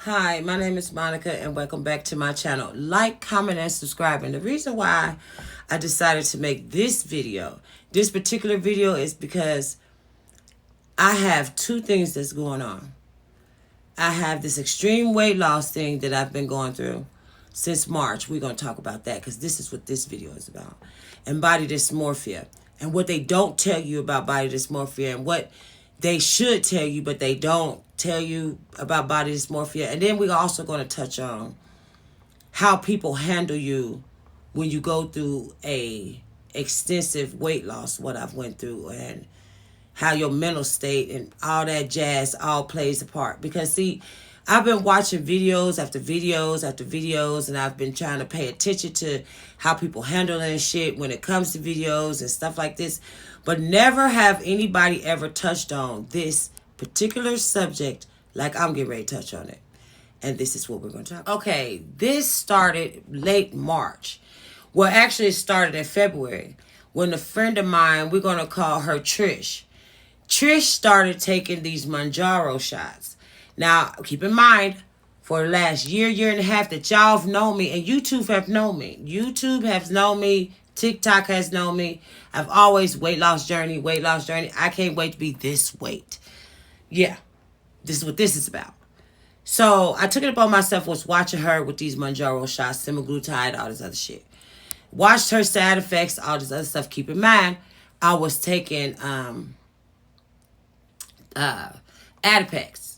Hi, my name is Monica and welcome back to my channel. Like, comment, and subscribe. And the reason why I decided to make this video, this particular video, is because I have two things that's going on. I have this extreme weight loss thing that I've been going through since March. We're going to talk about that because this is what this video is about. And body dysmorphia. And what they don't tell you about body dysmorphia and what they should tell you, but they don't tell you about body dysmorphia. And then we're also going to touch on how people handle you when you go through a extensive weight loss, what I've went through, and how your mental state and all that jazz all plays a part. Because see, I've been watching videos after videos after videos, and I've been trying to pay attention to how people handle and shit when it comes to videos and stuff like this. But never have anybody ever touched on this particular subject like I'm getting ready to touch on it. And this is what we're going to talk about. Okay, this started late March. Well, actually, it started in February when a friend of mine, we're going to call her Trish. Trish started taking these Mounjaro shots. Now, keep in mind, for the last year and a half that y'all have known me, and YouTube have known me. YouTube has known me. TikTok has known me. I've always weight loss journey. I can't wait to be this weight. Yeah, this is what this is about. So I took it upon myself, was watching her with these Mounjaro shots, semaglutide, all this other shit. Watched her side effects, all this other stuff. Keep in mind, I was taking Adipex.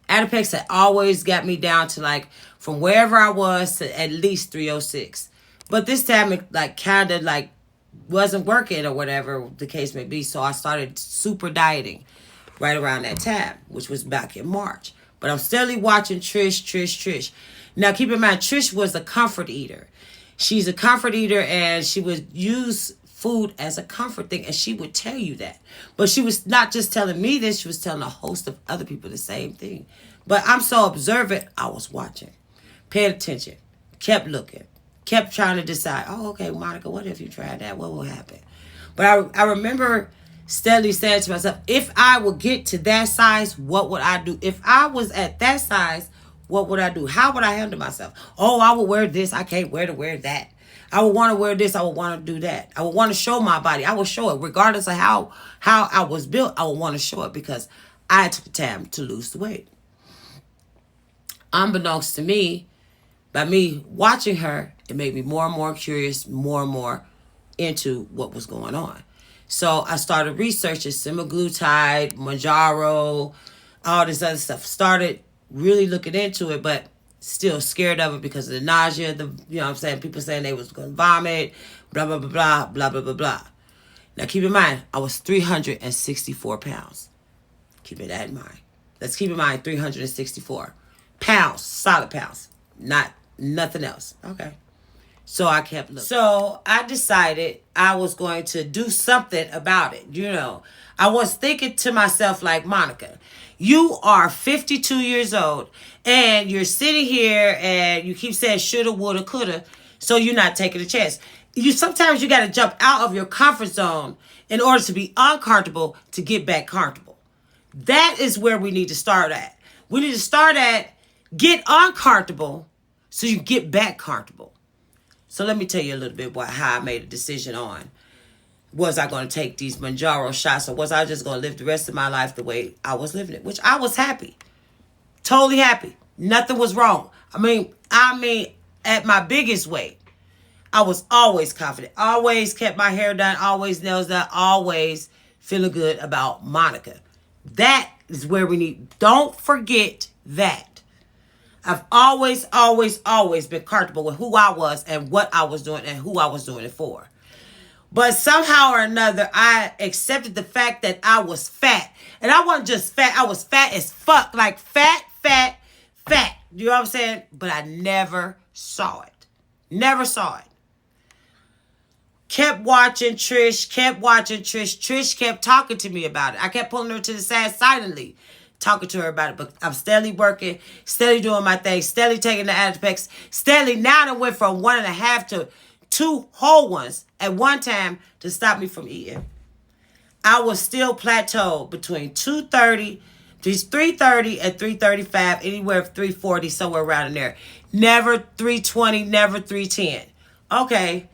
Adipex had always got me down to like from wherever I was to at least 306. But this time it like kind of like wasn't working or whatever the case may be. So I started super dieting right around that time, which was back in March. But I'm still watching Trish. Now keep in mind, Trish was a comfort eater. She's a comfort eater and she would use food as a comfort thing, and she would tell you that. But she was not just telling me this, she was telling a host of other people the same thing. But I'm so observant, I was watching, paid attention, kept looking, kept trying to decide, oh, okay, Monica, what if you tried that? What will happen? But I remember steadily saying to myself, if I would get to that size, what would I do? If I was at that size, what would I do? How would I handle myself? Oh, I would wear this. I can't wear that. I would want to wear this. I would want to do that. I would want to show my body. I would show it. Regardless of how I was built, I would want to show it because I took the time to lose the weight. Unbeknownst to me, by me watching her, it made me more and more curious, more and more into what was going on. So I started researching semaglutide, Mounjaro, all this other stuff. Started really looking into it, but still scared of it because of the nausea, you know what I'm saying? People saying they was going to vomit, blah, blah, blah, blah, blah, blah, blah, blah. Now, keep in mind, I was 364 pounds. Keep that in mind. Let's keep in mind 364 pounds, solid pounds, not nothing else. Okay. So I kept looking. So I decided I was going to do something about it. You know, I was thinking to myself like, Monica, you are 52 years old and you're sitting here and you keep saying shoulda, woulda, coulda. So you're not taking a chance. Sometimes you got to jump out of your comfort zone in order to be uncomfortable to get back comfortable. That is where we need to start at. We need to start at get uncomfortable so you get back comfortable. So let me tell you a little bit about how I made a decision on, was I going to take these Mounjaro shots or was I just going to live the rest of my life the way I was living it, which I was happy. Totally happy. Nothing was wrong. I mean, at my biggest weight, I was always confident, always kept my hair done, always nails done, always feeling good about Monica. That is where we need, don't forget that. I've always been comfortable with who I was and what I was doing and who I was doing it for. But somehow or another, I accepted the fact that I was fat. And I wasn't just fat. I was fat as fuck. Like fat. You know what I'm saying? But I never saw it. Never saw it. Kept watching Trish. Trish kept talking to me about it. I kept pulling her to the side silently, talking to her about it. But I'm steadily working, steadily doing my thing, steadily taking the Adipex, steadily. Now I went from 1.5 to 2 whole ones at one time to stop me from eating. I was still plateaued between 230 She's 330 and 335, anywhere from 340, somewhere around in there. Never 320, never 310. Okay,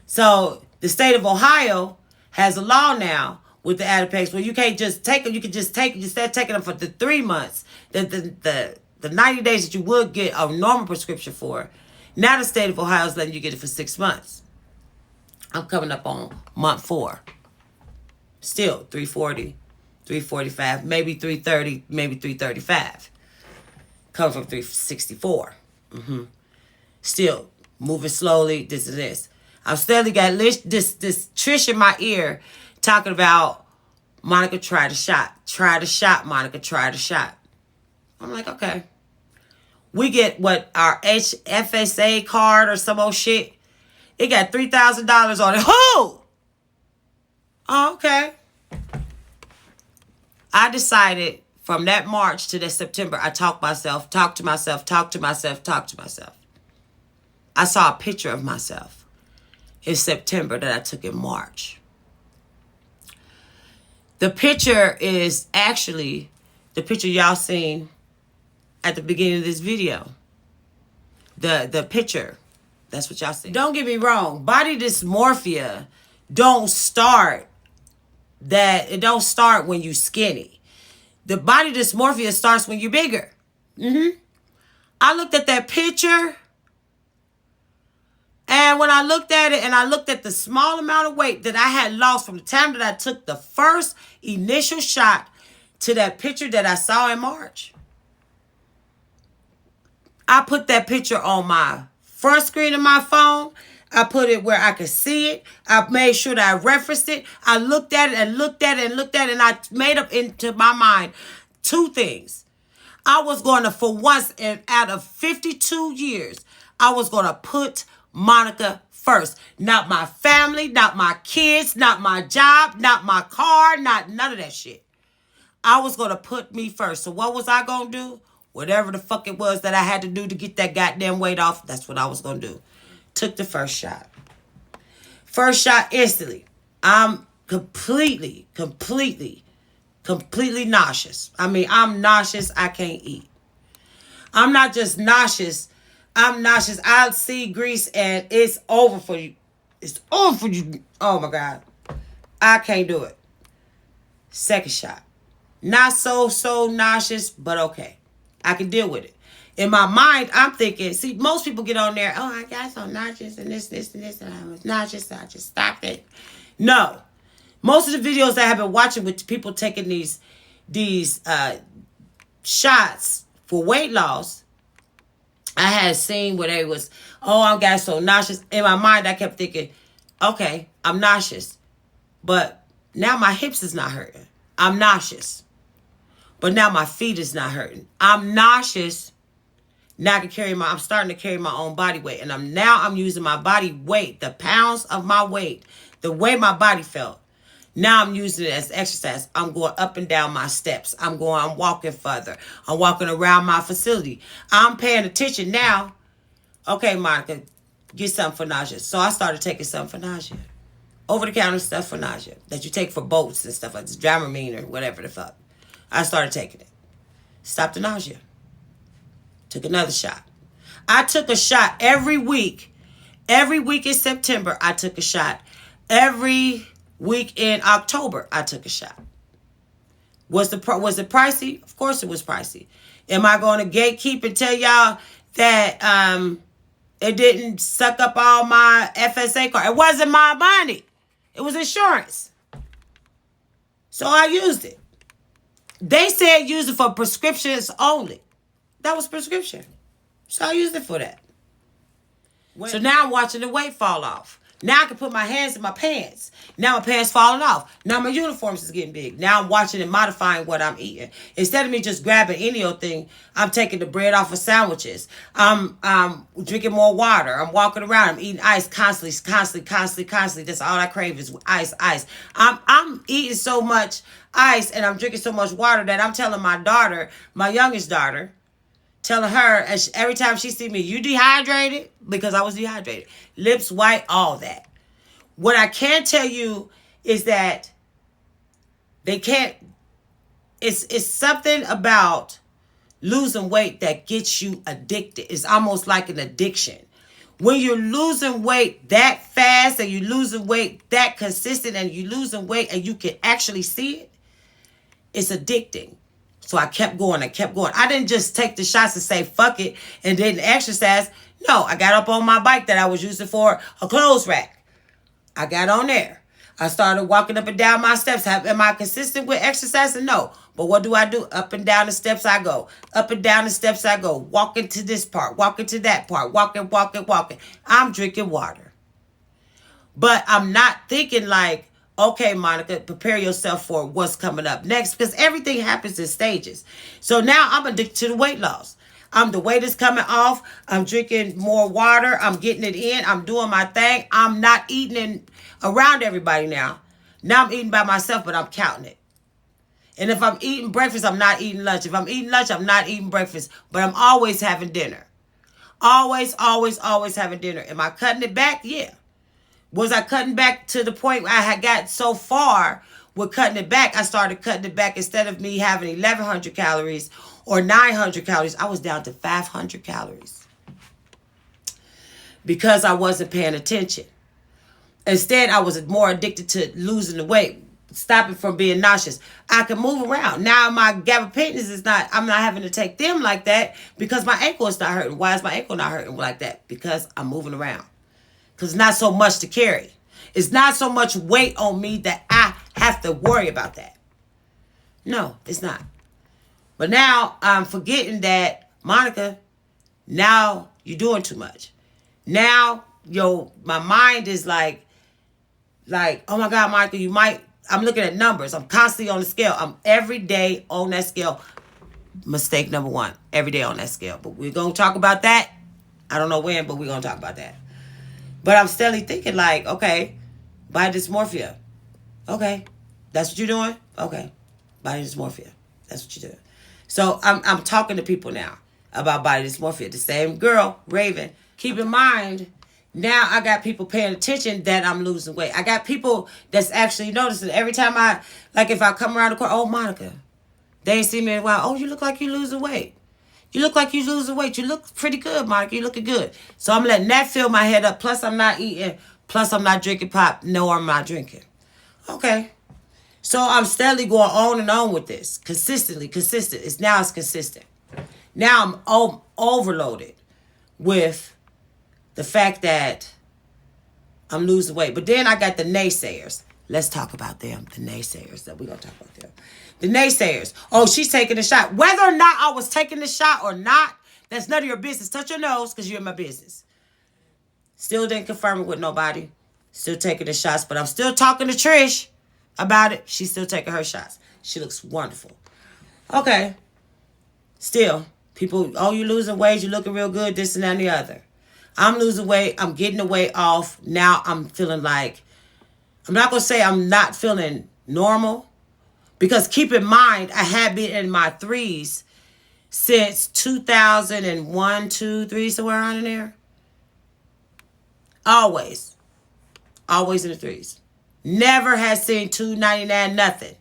so the state of Ohio has a law now with the Adipex where you can't just take them. You can just take, instead of taking them for the 3 months, the 90 days that you would get a normal prescription for. Now the state of Ohio is letting you get it for 6 months. I'm coming up on month 4. Still 340, 345, maybe 330, maybe 335. Coming from 364. Still moving slowly. This and this. I've steadily got this Trish in my ear talking about Monica, try the shot. Try the shot, Monica, try the shot. I'm like, okay. We get what, our FSA card or some old shit. It got $3,000 on it. Who? Oh, okay. I decided from that March to that September, I talked to myself. I saw a picture of myself in September that I took in March. The picture is actually the picture y'all seen at the beginning of this video. The picture. That's what y'all see. Don't get me wrong. Body dysmorphia don't start when you skinny. The body dysmorphia starts when you're bigger. I looked at that picture, and when I looked at it and I looked at the small amount of weight that I had lost from the time that I took the first initial shot to that picture that I saw in March, I put that picture on my front screen of my phone. I put it where I could see it. I made sure that I referenced it. I looked at it and looked at it and looked at it, and I made up into my mind 2 things. I was going to, for once, and out of 52 years, I was going to put Monica first. Not my family, not my kids, not my job, not my car, not none of that shit. I was going to put me first. So what was I going to do? Whatever the fuck it was that I had to do to get that goddamn weight off, that's what I was going to do. Took the first shot. First shot instantly. I'm completely nauseous. I mean, I'm nauseous. I can't eat. I'm not just nauseous. I'm nauseous. I'll see grease and it's over for you. It's over for you. Oh my God. I can't do it. Second shot. Not so nauseous, but okay. I can deal with it. In my mind, I'm thinking, see, most people get on there, oh, I got so nauseous and this, and I was nauseous, so I just stopped it. No. Most of the videos that I have been watching with people taking these shots for weight loss, I had seen where they was, oh, I got so nauseous. In my mind, I kept thinking, okay, I'm nauseous. But now my hips is not hurting. I'm nauseous. But now my feet is not hurting. I'm nauseous. Now I'm starting to carry my own body weight. And I'm using my body weight, the pounds of my weight, the way my body felt. Now I'm using it as exercise. I'm going up and down my steps. I'm walking further. I'm walking around my facility. I'm paying attention now. Okay, Monica, get something for nausea. So I started taking something for nausea. Over-the-counter stuff for nausea that you take for boats and stuff like this, Dramamine or whatever the fuck. I started taking it. Stopped the nausea. Took another shot. I took a shot every week. Every week in September, I took a shot. Every week in October, I took a shot. Was it pricey? Of course it was pricey. Am I going to gatekeep and tell y'all that it didn't suck up all my FSA card? It wasn't my money. It was insurance. So I used it. They said use it for prescriptions only. That was prescription. So I used it for that. So now I'm watching the weight fall off. Now I can put my hands in my pants. Now my pants falling off. Now my uniforms is getting big. Now I'm watching and modifying what I'm eating. Instead of me just grabbing any old thing, I'm taking the bread off of sandwiches. I'm drinking more water. I'm walking around. I'm eating ice constantly. That's all I crave is ice. I'm eating so much ice and I'm drinking so much water that I'm telling my daughter, my youngest daughter, telling her every time she see me, you dehydrated? Because I was dehydrated. Lips white, all that. What I can tell you is that they can't, it's something about losing weight that gets you addicted. It's almost like an addiction. When you're losing weight that fast and you're losing weight that consistent and you're losing weight and you can actually see it, it's addicting. So I kept going. I didn't just take the shots and say, fuck it, and didn't exercise. No, I got up on my bike that I was using for a clothes rack. I got on there. I started walking up and down my steps. Am I consistent with exercising? No. But what do? Up and down the steps I go. Up and down the steps I go. Walking to this part. Walking to that part. Walking. I'm drinking water. But I'm not thinking like, okay, Monica, prepare yourself for what's coming up next. Because everything happens in stages. So now I'm addicted to the weight loss. The weight is coming off. I'm drinking more water. I'm getting it in. I'm doing my thing. I'm not eating around everybody now. Now I'm eating by myself, but I'm counting it. And if I'm eating breakfast, I'm not eating lunch. If I'm eating lunch, I'm not eating breakfast. But I'm always having dinner. Always having dinner. Am I cutting it back? Yeah. Was I cutting back to the point where I had got so far with cutting it back? I started cutting it back. Instead of me having 1,100 calories or 900 calories, I was down to 500 calories. Because I wasn't paying attention. Instead, I was more addicted to losing the weight, stopping from being nauseous. I can move around. Now my gabapentins I'm not having to take them like that because my ankle is not hurting. Why is my ankle not hurting like that? Because I'm moving around. Because it's not so much to carry. It's not so much weight on me that I have to worry about that. No, it's not. But now I'm forgetting that, Monica, now you're doing too much. Now, my mind is like, oh my God, Monica, I'm looking at numbers. I'm constantly on the scale. I'm every day on that scale. Mistake number one, every day on that scale. But we're going to talk about that. I don't know when, but we're going to talk about that. But I'm steadily thinking like, okay, body dysmorphia. Okay, that's what you're doing? Okay, body dysmorphia. That's what you're doing. So I'm talking to people now about body dysmorphia. The same girl, Raven. Keep in mind, now I got people paying attention that I'm losing weight. I got people that's actually noticing. Every time if I come around the corner, oh, Monica, they ain't seen me in a while. Oh, you look like you're losing weight. You look like you're losing weight. You look pretty good, Monica. You looking good. So I'm letting that fill my head up. Plus, I'm not eating. Plus, I'm not drinking pop. No, I'm not drinking. Okay. So I'm steadily going on and on with this. Consistent. It's consistent. Now I'm overloaded with the fact that I'm losing weight. But then I got the naysayers. Let's talk about them. The naysayers. We're going to talk about them. The naysayers. Oh, she's taking the shot. Whether or not I was taking the shot or not, that's none of your business. Touch your nose because you're in my business. Still didn't confirm it with nobody. Still taking the shots. But I'm still talking to Trish about it. She's still taking her shots. She looks wonderful. Okay. Still, people, oh, you're losing weight. You're looking real good. This and that and the other. I'm losing weight. I'm getting the weight off. Now I'm feeling like, I'm not going to say I'm not feeling normal. Because keep in mind, I have been in my threes since 2001, 2, 3, somewhere around in there. Always. Always in the threes. Never has seen 299, nothing.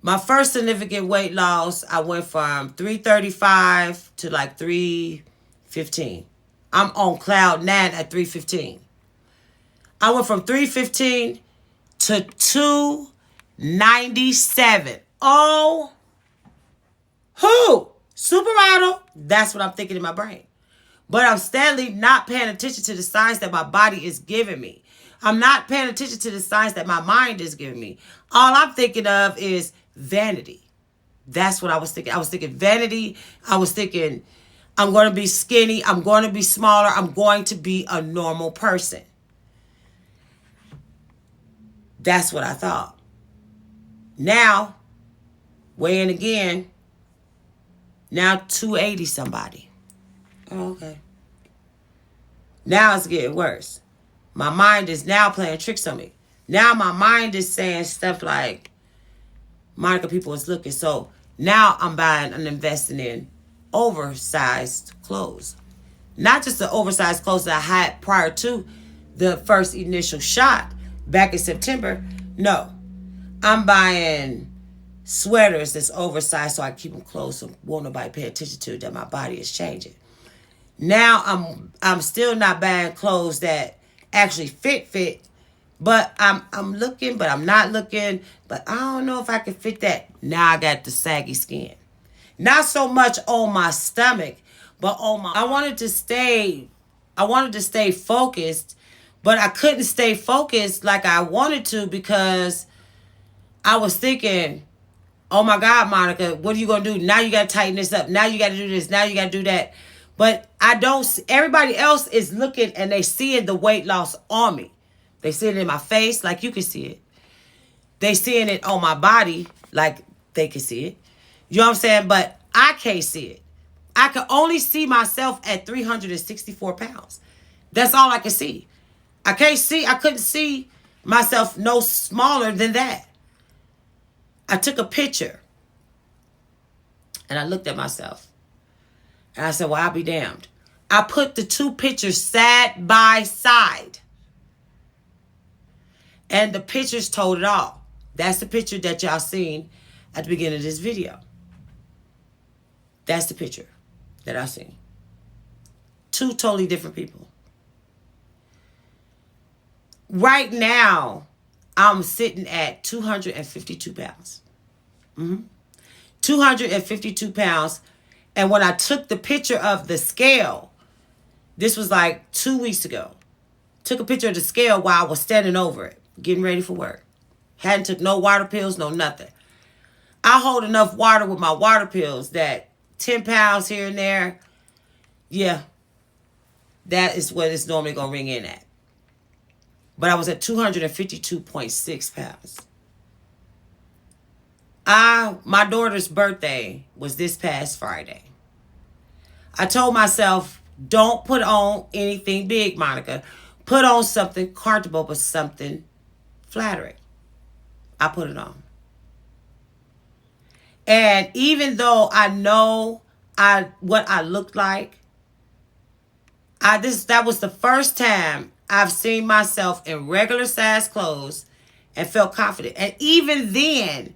My first significant weight loss, I went from 335 to like 315. I'm on cloud 9 at 315. I went from 315 to 297. Oh, who? Supermodel? That's what I'm thinking in my brain. But I'm steadily not paying attention to the signs that my body is giving me. I'm not paying attention to the signs that my mind is giving me. All I'm thinking of is vanity. That's what I was thinking. I was thinking vanity. I was thinking I'm going to be skinny. I'm going to be smaller. I'm going to be a normal person. That's what I thought. Now, weighing again. Now 280 somebody. Oh, okay. Now it's getting worse. My mind is now playing tricks on me. Now my mind is saying stuff like, Monica, people is looking. So now I'm buying and investing in oversized clothes. Not just the oversized clothes that I had prior to the first initial shot back in September. No. I'm buying sweaters that's oversized so I keep them close so won't nobody pay attention to that my body is changing. Now I'm still not buying clothes that actually fit, but I'm looking, but I'm not looking, but I don't know if I can fit that. Now I got the saggy skin. Not so much on my stomach, but on my I wanted to stay focused, but I couldn't stay focused like I wanted to because I was thinking, oh my God, Monica, what are you going to do? Now you got to tighten this up. Now you got to do this. Now you got to do that. But I don't, everybody else is looking and they seeing the weight loss on me. They see it in my face like you can see it. They seeing it on my body like they can see it. You know what I'm saying? But I can't see it. I can only see myself at 364 pounds. That's all I can see. I couldn't see myself no smaller than that. I took a picture and I looked at myself and I said, well, I'll be damned. I put the two pictures side by side and the pictures told it all. That's the picture that y'all seen at the beginning of this video. That's the picture that I seen. Two totally different people. Right now, I'm sitting at 252 pounds. 252 pounds. And when I took the picture of the scale, this was like 2 weeks ago. Took a picture of the scale while I was standing over it, getting ready for work. Hadn't took no water pills, no nothing. I hold enough water with my water pills that 10 pounds here and there, yeah, that is what it's normally going to ring in at. But I was at 252.6 pounds. My daughter's birthday was this past Friday. I told myself, don't put on anything big, Monica. Put on something comfortable, but something flattering. I put it on. And even though I know what I looked like, that was the first time I've seen myself in regular size clothes and felt confident. And even then,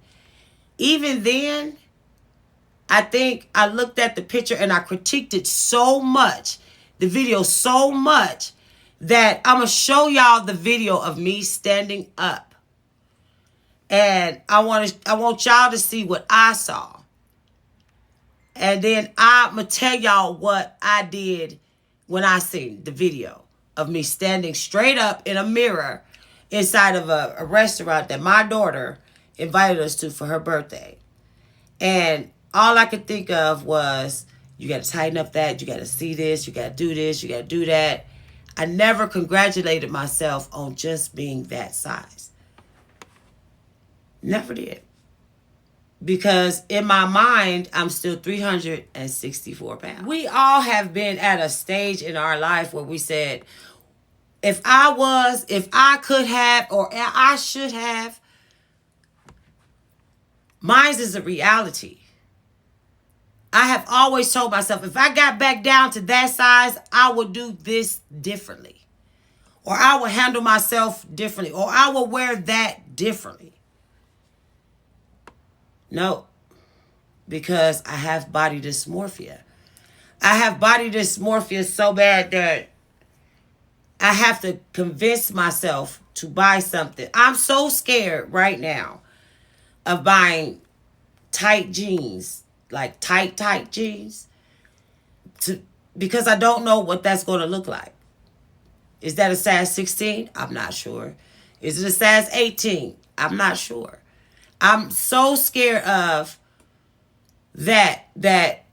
I think I looked at the picture and I critiqued it so much, the video so much, that I'm going to show y'all the video of me standing up. And I want y'all to see what I saw. And then I'm going to tell y'all what I did when I seen the video of me standing straight up in a mirror inside of a restaurant that my daughter invited us to for her birthday. And all I could think of was, you got to tighten up that, you got to see this, you got to do this, you got to do that. I never congratulated myself on just being that size. Never did. Because in my mind, I'm still 364 pounds. We all have been at a stage in our life where we said, if I could have, or I should have, mine is a reality. I have always told myself, if I got back down to that size, I would do this differently. Or I would handle myself differently. Or I would wear that differently. No, because I have body dysmorphia. I have body dysmorphia so bad that I have to convince myself to buy something. I'm so scared right now of buying tight jeans, like tight jeans, because I don't know what that's going to look like. Is that a size 16? I'm not sure. Is it a size 18? I'm not sure. I'm so scared of that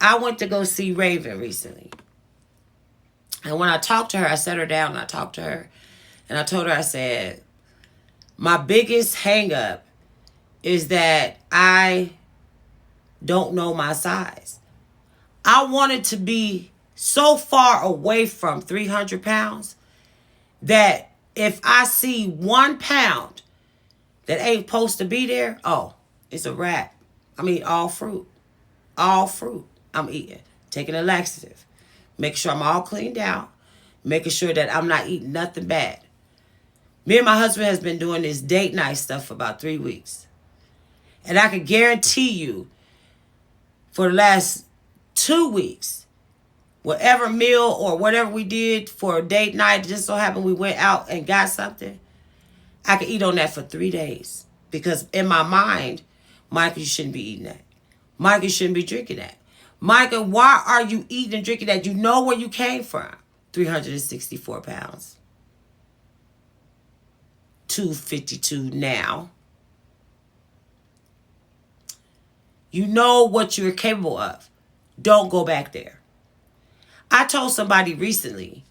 I went to go see Raven recently. And when I talked to her, I sat her down and I talked to her. And I told her, I said, my biggest hang up is that I don't know my size. I wanted to be so far away from 300 pounds that if I see 1 pound that ain't supposed to be there, oh, it's a wrap. I'm eating all fruit. All fruit I'm eating. Taking a laxative. Making sure I'm all cleaned out. Making sure that I'm not eating nothing bad. Me and my husband has been doing this date night stuff for about 3 weeks. And I can guarantee you, for the last 2 weeks, whatever meal or whatever we did for a date night, just so happened we went out and got something, I could eat on that for 3 days. Because in my mind, Monica, you shouldn't be eating that. Monica, you shouldn't be drinking that. Monica, why are you eating and drinking that? You know where you came from. 364 pounds. 252 now. You know what you're capable of. Don't go back there. I told somebody recently,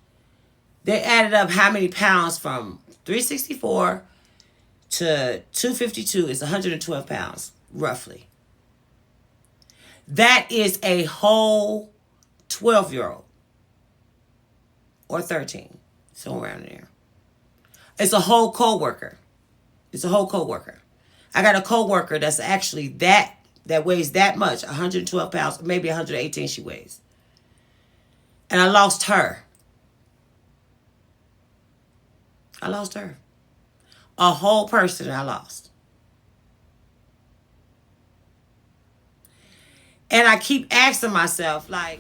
they added up how many pounds from 364 to 252 is 112 pounds, roughly. That is a whole 12-year-old or 13, somewhere around there. It's a whole co-worker. It's a whole co-worker. I got a co-worker that's actually that weighs that much, 112 pounds, maybe 118 she weighs. And I lost her. I lost her. A whole person I lost. And I keep asking myself, like,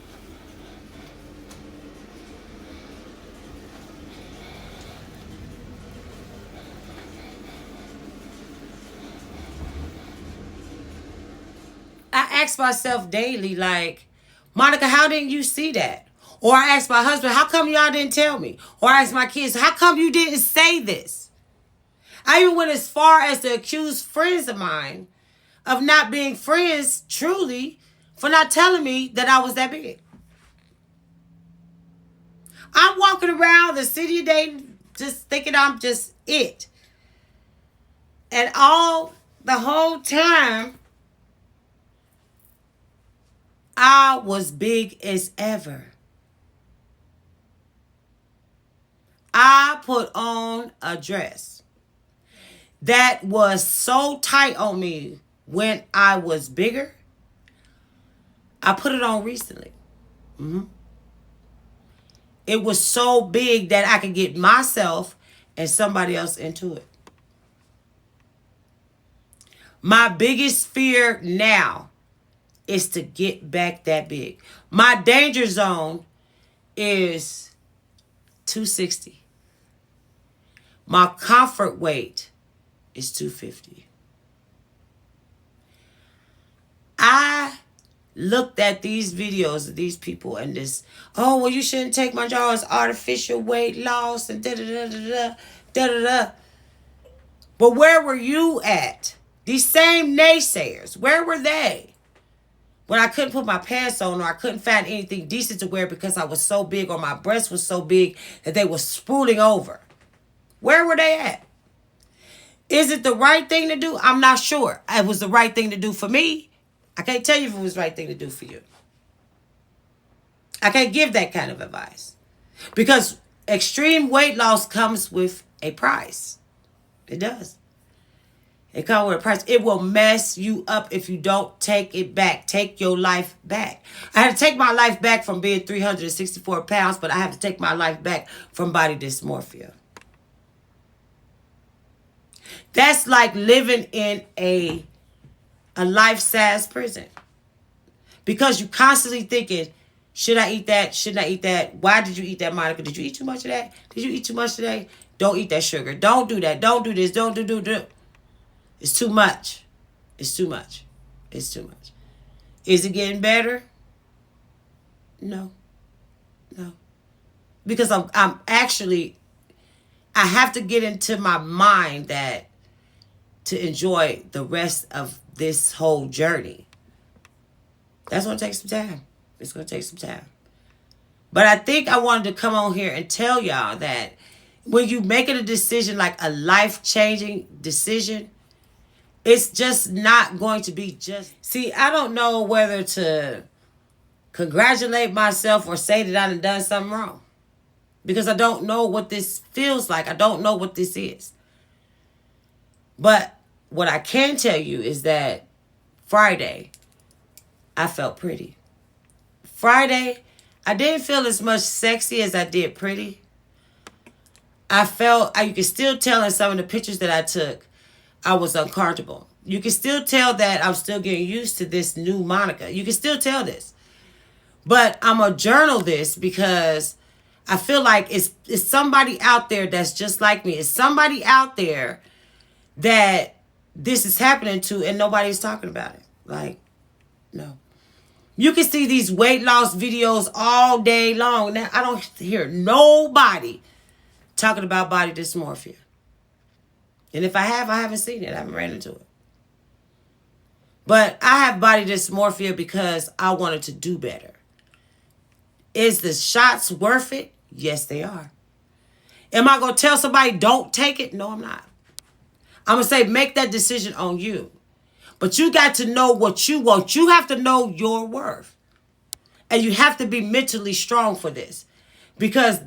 I ask myself daily, like, Monica, how didn't you see that? Or I ask my husband, how come y'all didn't tell me? Or I ask my kids, how come you didn't say this? I even went as far as to accuse friends of mine of not being friends truly for not telling me that I was that big. I'm walking around the city of Dayton just thinking I'm just it. And the whole time, I was big as ever. I put on a dress that was so tight on me when I was bigger. I put it on recently. It was so big that I could get myself and somebody else into it. My biggest fear now is to get back that big. My danger zone is 260. My comfort weight is 250. I looked at these videos of these people and this, oh, well, you shouldn't take Mounjaro, it's artificial weight loss and da-da-da-da-da. But where were you at? These same naysayers, where were they? When I couldn't put my pants on or I couldn't find anything decent to wear because I was so big or my breasts was so big that they were spooling over. Where were they at? Is it the right thing to do? I'm not sure. It was the right thing to do for me. I can't tell you if it was the right thing to do for you. I can't give that kind of advice. Because extreme weight loss comes with a price. It does. It comes with a price. It will mess you up if you don't take it back. Take your life back. I had to take my life back from being 364 pounds, but I have to take my life back from body dysmorphia. That's like living in a life-size prison. Because you constantly thinking, should I eat that? Shouldn't I eat that? Why did you eat that, Monica? Did you eat too much of that? Did you eat too much today? Don't eat that sugar. Don't do that. Don't do this. Don't do. It's too much. It's too much. It's too much. Is it getting better? No. Because I'm actually, I have to get into my mind that to enjoy the rest of this whole journey. That's going to take some time. It's going to take some time. But I think I wanted to come on here and tell y'all that when you making a decision, like a life-changing decision, it's just not going to be just... See, I don't know whether to congratulate myself or say that I've done something wrong. Because I don't know what this feels like. I don't know what this is. But what I can tell you is that Friday, I felt pretty. Friday, I didn't feel as much sexy as I did pretty. I felt, you can still tell in some of the pictures that I took, I was uncomfortable. You can still tell that I'm still getting used to this new Monica. You can still tell this. But I'm going to journal this because I feel like it's somebody out there that's just like me. It's somebody out there that this is happening to and nobody's talking about it. Like, no. You can see these weight loss videos all day long. Now, I don't hear nobody talking about body dysmorphia. And if I haven't seen it. I haven't ran into it. But I have body dysmorphia because I wanted to do better. Is the shots worth it? Yes, they are. Am I going to tell somebody don't take it? No, I'm not. I'm going to say make that decision on you. But you got to know what you want. You have to know your worth. And you have to be mentally strong for this. Because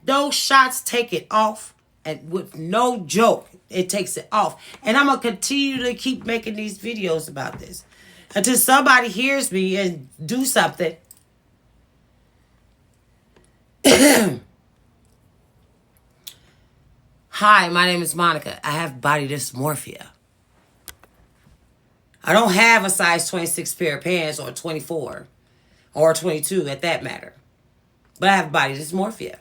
those shots take it off. And with no joke, it takes it off. And I'm going to continue to keep making these videos about this. Until somebody hears me and do something. Hi, my name is Monica. I have body dysmorphia. I don't have a size 26 pair of pants or 24 or 22 at that matter. But I have body dysmorphia.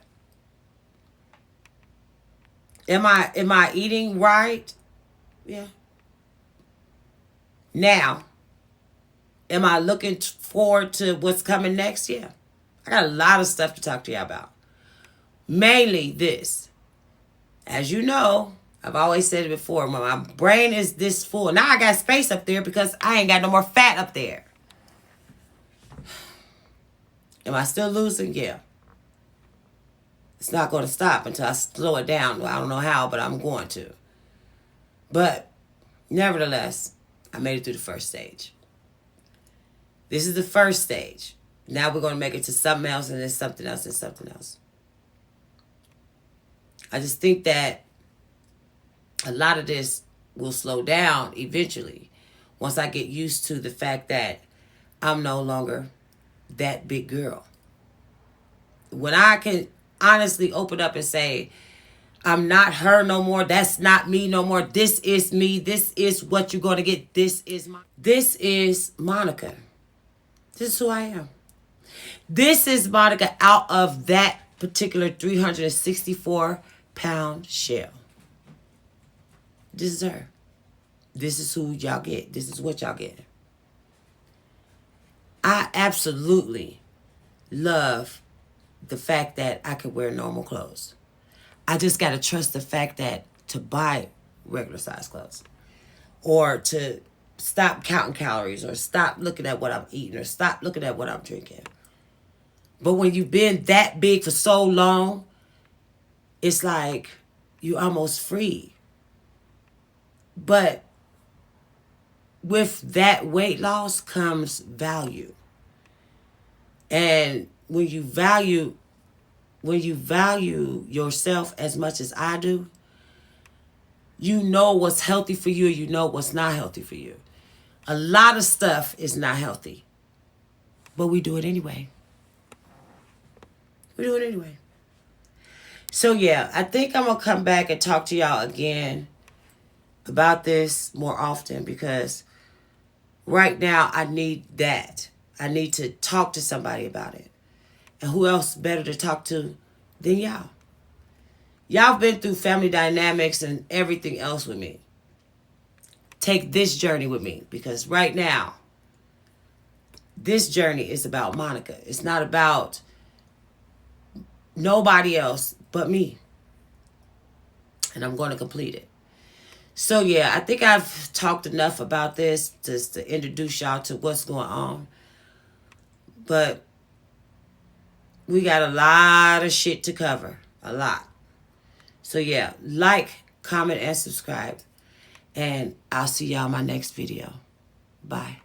Am I eating right? Yeah. Now, am I looking forward to what's coming next? Yeah. I got a lot of stuff to talk to you about. Mainly this. As you know, I've always said it before, when my brain is this full. Now I got space up there because I ain't got no more fat up there. Am I still losing? Yeah. It's not going to stop until I slow it down. Well, I don't know how, but I'm going to. But nevertheless, I made it through the first stage. This is the first stage. Now we're going to make it to something else, and then something else, and something else. I just think that a lot of this will slow down eventually once I get used to the fact that I'm no longer that big girl. When I can honestly open up and say, I'm not her no more. That's not me no more. This is me. This is what you're going to get. This is Monica. This is who I am. This is Monica out of that particular 364-pound shell. This is her. This is who y'all get. This is what y'all get. I absolutely love the fact that I could wear normal clothes. I just got to trust the fact that to buy regular size clothes or to stop counting calories or stop looking at what I'm eating or stop looking at what I'm drinking. But when you've been that big for so long, it's like you're almost free. But with that weight loss comes value. And when you value yourself as much as I do, you know what's healthy for you, you know what's not healthy for you. A lot of stuff is not healthy. But we do it anyway. We do it anyway. So yeah, I think I'm going to come back and talk to y'all again about this more often because right now I need that. I need to talk to somebody about it. And who else better to talk to than y'all? Y'all been through family dynamics and everything else with me. Take this journey with me because right now, this journey is about Monica. It's not about nobody else but me. And I'm going to complete it. So yeah, I think I've talked enough about this just to introduce y'all to what's going on. But we got a lot of shit to cover. A lot. So yeah, like, comment, and subscribe. And I'll see y'all in my next video. Bye.